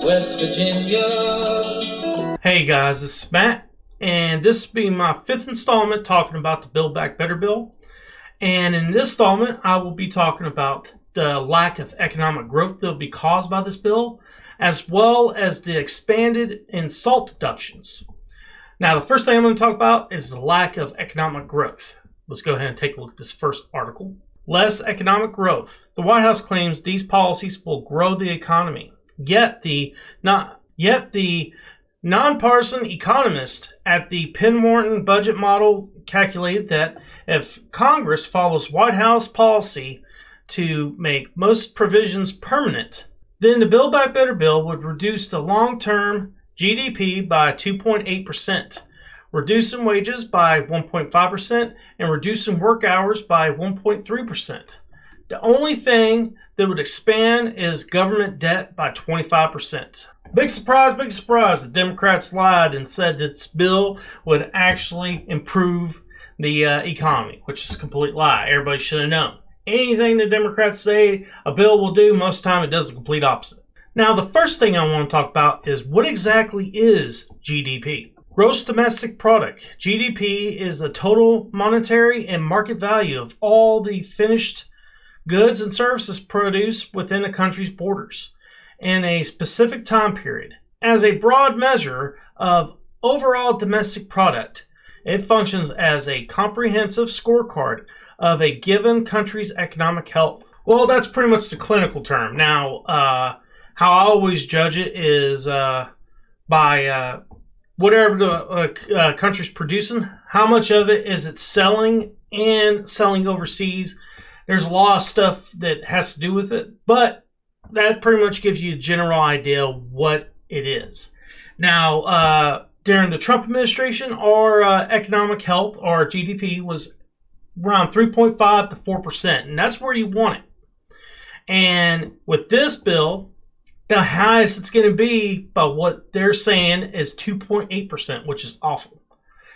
West Virginia. Hey guys, this is Matt, and this will be my 5th installment talking about the Build Back Better bill. And in this installment, I will be talking about the lack of economic growth that will be caused by this bill, as well as the expanded and SALT deductions. Now, the first thing I'm going to talk about is the lack of economic growth. Let's go ahead and take a look at this first article. Less economic growth. The White House claims these policies will grow the economy. Yet the nonpartisan economist at the Penn-Wharton budget model calculated that if Congress follows White House policy to make most provisions permanent, then the Build Back Better bill would reduce the long-term GDP by 2.8%, reducing wages by 1.5%, and reducing work hours by 1.3%. The only thing that would expand is government debt by 25%. Big surprise, the Democrats lied and said that this bill would actually improve the economy, which is a complete lie. Everybody should have known. Anything the Democrats say a bill will do, most of the time it does the complete opposite. Now, the first thing I want to talk about is what exactly is GDP? Gross Domestic Product. GDP is the total monetary and market value of all the finished goods and services produced within a country's borders in a specific time period. As a broad measure of overall domestic product, it functions as a comprehensive scorecard of a given country's economic health. Well, that's pretty much the clinical term. Now, how I always judge it is by whatever the country's producing, how much of it is it selling and selling overseas. There's a lot of stuff that has to do with it, but that pretty much gives you a general idea of what it is. Now, during the Trump administration, our economic health, our GDP, was around 3.5 to 4%, and that's where you want it. And with this bill, the highest it's going to be, by what they're saying, is 2.8%, which is awful.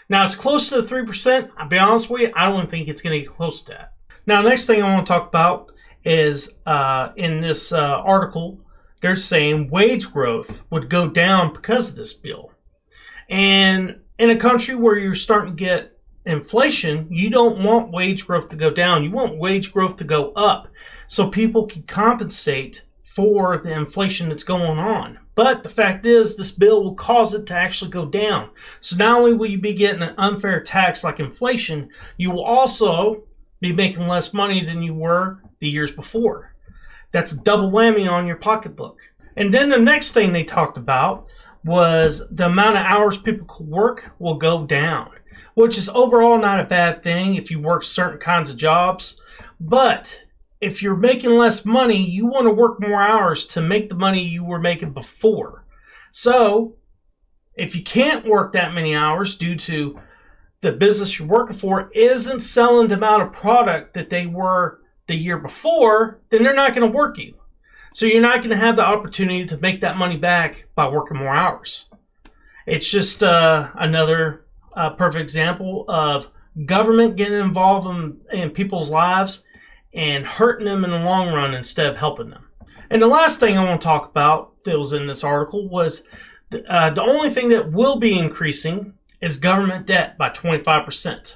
Now, it's close to the 3%. I'll be honest with you, I don't think it's going to get close to that. Now, next thing I want to talk about is in this article, they're saying wage growth would go down because of this bill. And in a country where you're starting to get inflation, you don't want wage growth to go down. You want wage growth to go up so people can compensate for the inflation that's going on. But the fact is, this bill will cause it to actually go down. So not only will you be getting an unfair tax like inflation, you will also be making less money than you were the years before. That's a double whammy on your pocketbook. And then the next thing they talked about was the amount of hours people could work will go down, which is overall not a bad thing if you work certain kinds of jobs. But if you're making less money, you want to work more hours to make the money you were making before. So if you can't work that many hours due to the business you're working for isn't selling the amount of product that they were the year before, then they're not going to work you. So you're not going to have the opportunity to make that money back by working more hours. It's just another perfect example of government getting involved in people's lives and hurting them in the long run instead of helping them. And the last thing I want to talk about that was in this article was the only thing that will be increasing is government debt by 25%.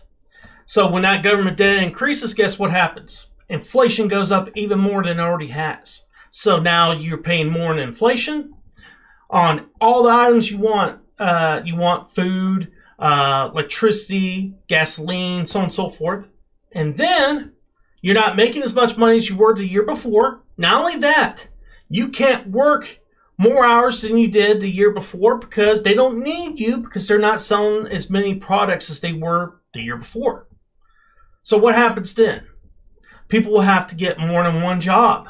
So when that government debt increases, guess what happens? Inflation goes up even more than it already has. So now you're paying more in inflation on all the items you want. You want food, electricity, gasoline, so on and so forth. And then you're not making as much money as you were the year before. Not only that, you can't work more hours than you did the year before because they don't need you because they're not selling as many products as they were the year before. So what happens then? People will have to get more than one job.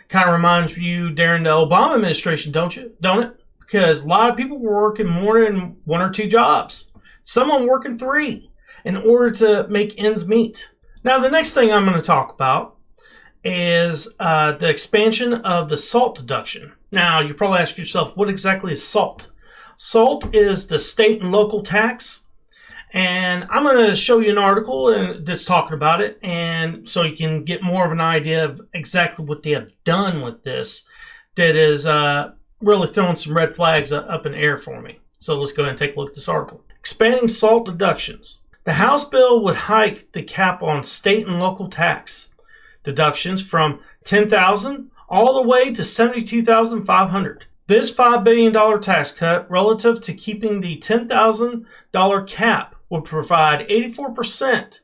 Kind of reminds you during the Obama administration, don't it? Because a lot of people were working more than one or two jobs. Some working 3 in order to make ends meet. Now, the next thing I'm going to talk about is the expansion of the SALT deduction. Now, you probably ask yourself, what exactly is SALT? SALT is the state and local tax. And I'm going to show you an article that's talking about it, and so you can get more of an idea of exactly what they have done with this that is really throwing some red flags up in the air for me. So let's go ahead and take a look at this article. Expanding SALT deductions. The House bill would hike the cap on state and local tax deductions from $10,000 all the way to $72,500. This $5 billion tax cut relative to keeping the $10,000 cap would provide 84%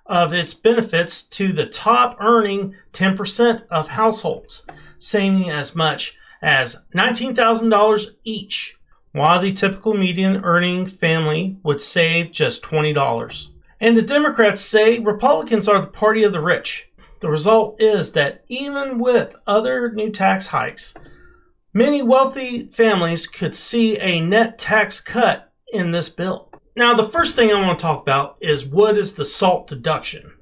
of its benefits to the top earning 10% of households, saving as much as $19,000 each, while the typical median earning family would save just $20. And the Democrats say Republicans are the party of the rich. The result is that even with other new tax hikes, many wealthy families could see a net tax cut in this bill. Now, the first thing I want to talk about is what is the SALT deduction.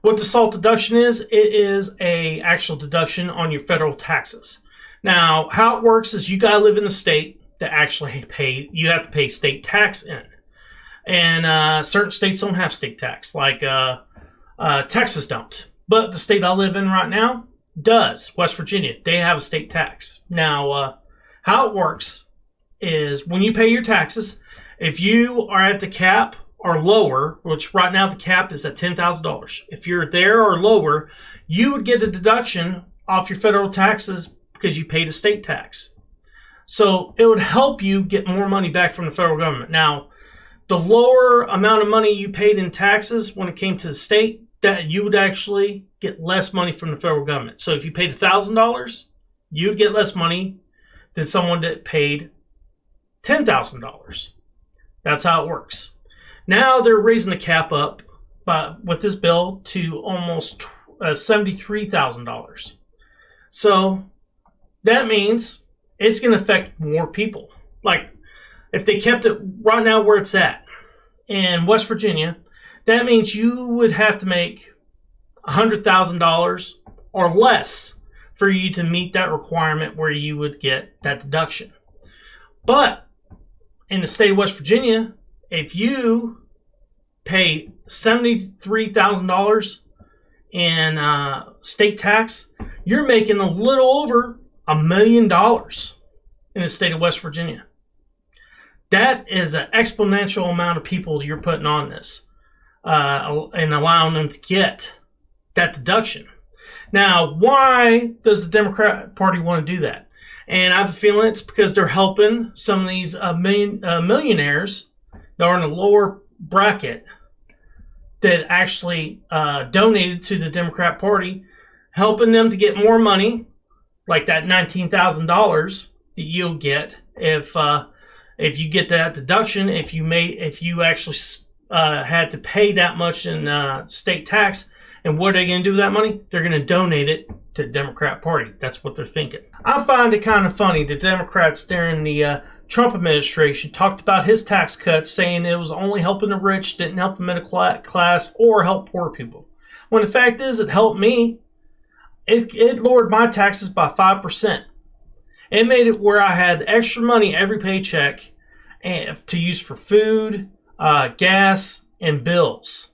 What the SALT deduction is, it is a actual deduction on your federal taxes. Now, how it works is you got to live in the state that actually you have to pay state tax in. And certain states don't have state tax, like Texas don't. But the state I live in right now does, West Virginia. They have a state tax. Now, how it works is when you pay your taxes, if you are at the cap or lower, which right now the cap is at $10,000, if you're there or lower, you would get a deduction off your federal taxes because you paid a state tax. So it would help you get more money back from the federal government. Now, the lower amount of money you paid in taxes when it came to the state, that you would actually get less money from the federal government. So if you paid $1,000, you'd get less money than someone that paid $10,000. That's how it works. Now they're raising the cap up with this bill to almost $73,000. So that means it's going to affect more people. Like if they kept it right now where it's at in West Virginia, that means you would have to make $100,000 or less for you to meet that requirement where you would get that deduction. But in the state of West Virginia, if you pay $73,000 in state tax, you're making a little over $1 million in the state of West Virginia. That is an exponential amount of people you're putting on this and allowing them to get that deduction. Now, why does the Democrat Party want to do that? And I have a feeling it's because they're helping some of these millionaires that are in a lower bracket that actually donated to the Democrat Party, helping them to get more money, like that $19,000 that you'll get if you get that deduction. If you actually had to pay that much in state tax. And what are they going to do with that money? They're going to donate it to the Democrat Party. That's what they're thinking. I find it kind of funny the Democrats during the Trump administration talked about his tax cuts, saying it was only helping the rich, didn't help the middle class, or help poor people. When the fact is, it helped me. It lowered my taxes by 5%. It made it where I had extra money every paycheck to use for food, gas, and bills.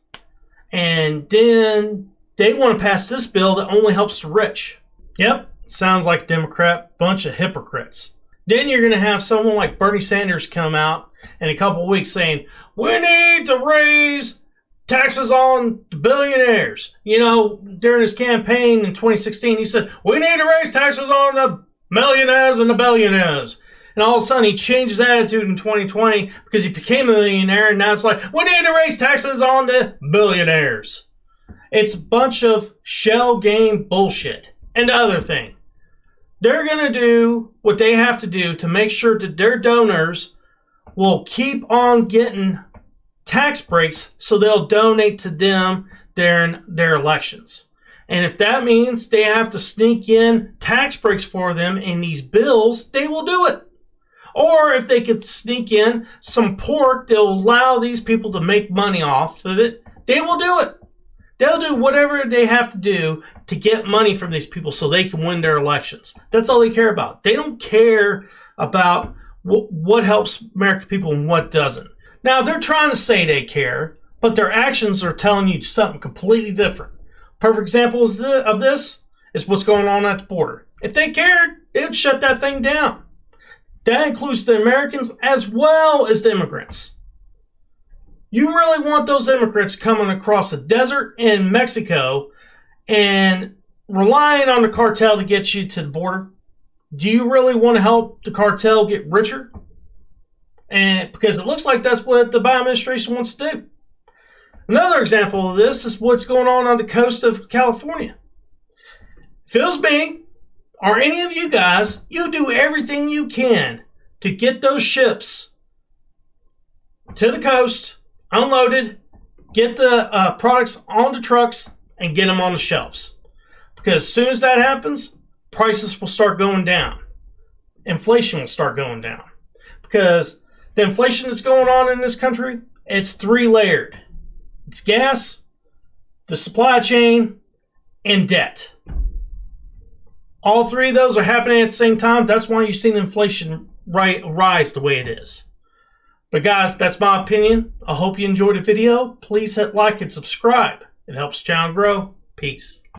And then they want to pass this bill that only helps the rich. Yep, sounds like a Democrat bunch of hypocrites. Then you're going to have someone like Bernie Sanders come out in a couple of weeks saying, we need to raise taxes on the billionaires. You know, during his campaign in 2016, he said, we need to raise taxes on the millionaires and the billionaires. And all of a sudden, he changed his attitude in 2020 because he became a millionaire. And now it's like, we need to raise taxes on the billionaires. It's a bunch of shell game bullshit. And the other thing, they're going to do what they have to do to make sure that their donors will keep on getting tax breaks so they'll donate to them during their elections. And if that means they have to sneak in tax breaks for them in these bills, they will do it. Or if they could sneak in some pork, they'll allow these people to make money off of it, they will do it. They'll do whatever they have to do to get money from these people so they can win their elections. That's all they care about. They don't care about what helps American people and what doesn't. Now, they're trying to say they care, but their actions are telling you something completely different. Perfect example of this is what's going on at the border. If they cared, they would shut that thing down. That includes the Americans as well as the immigrants. You really want those immigrants coming across the desert in Mexico and relying on the cartel to get you to the border? Do you really want to help the cartel get richer? And because it looks like that's what the Biden administration wants to do. Another example of this is what's going on the coast of California. Feels me, or any of you guys, you do everything you can to get those ships to the coast, unloaded, get the products on the trucks, and get them on the shelves. Because as soon as that happens, prices will start going down. Inflation will start going down. Because the inflation that's going on in this country, it's three-layered. It's gas, the supply chain, and debt. All three of those are happening at the same time. That's why you've seen inflation rise the way it is. But guys, that's my opinion. I hope you enjoyed the video. Please hit like and subscribe. It helps the channel grow. Peace.